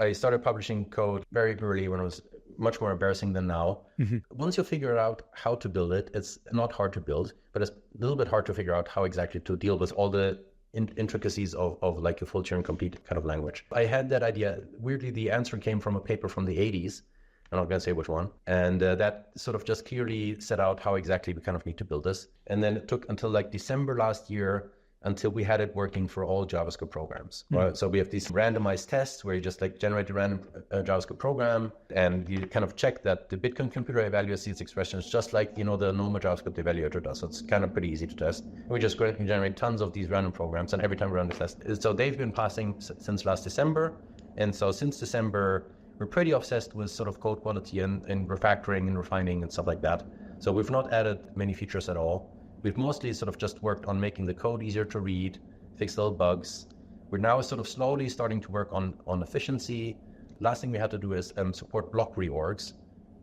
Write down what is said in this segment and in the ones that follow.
I started publishing code very early when it was much more embarrassing than now. Once you figure out how to build it, it's not hard to build, but it's a little bit hard to figure out how exactly to deal with all the intricacies of like a full Turing complete kind of language. I had that idea. Weirdly, the answer came from a paper from the 80s. I'm not going to say which one. And that sort of just clearly set out how exactly we kind of need to build this. And then it took until like December last year until we had it working for all JavaScript programs. Right? So we have these randomized tests where you just like generate a random JavaScript program and you kind of check that the Bitcoin computer evaluates these expressions just like, the normal JavaScript evaluator does. So it's kind of pretty easy to test. And we just generate tons of these random programs, and every time we run the test. So they've been passing since last December. And so since December, we're pretty obsessed with sort of code quality and refactoring and refining and stuff like that. So we've not added many features at all. We've mostly sort of just worked on making the code easier to read, fix little bugs. We're now sort of slowly starting to work on efficiency. Last thing we had to do is support block reorgs.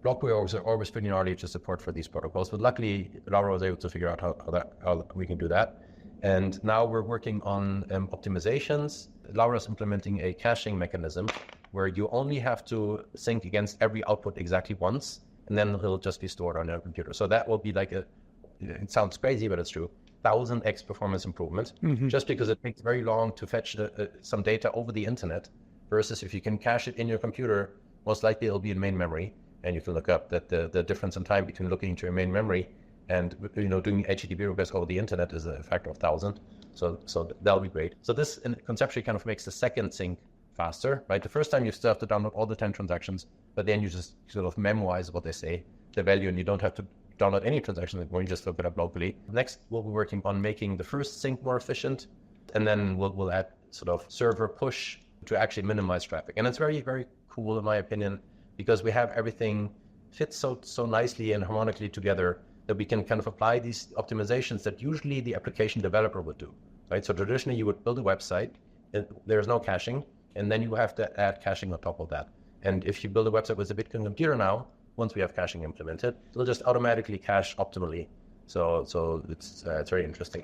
Block reorgs are always pretty gnarly to support for these protocols, but luckily Laura was able to figure out how we can do that. And now we're working on optimizations. Laura's implementing a caching mechanism where you only have to sync against every output exactly once, and then it'll just be stored on your computer. So that will be like it sounds crazy, but it's true, 1000x performance improvement, just because it takes very long to fetch some data over the internet, versus if you can cache it in your computer, most likely it'll be in main memory, and you can look up that the difference in time between looking into your main memory and doing HTTP requests over the internet is a factor of 1000. So that'll be great. So this conceptually kind of makes the second sync faster, right? The first time you still have to download all the 10 transactions, but then you just sort of memorize what they say, the value, and you don't have to download any transactions anymore. You just look it up locally. Next, we'll be working on making the first sync more efficient, and then we'll add sort of server push to actually minimize traffic. And it's very, very cool in my opinion, because we have everything fit so nicely and harmonically together that we can kind of apply these optimizations that usually the application developer would do, right? So traditionally you would build a website, and there's no caching, and then you have to add caching on top of that. And if you build a website with a Bitcoin computer now, once we have caching implemented, it'll just automatically cache optimally. So it's very interesting.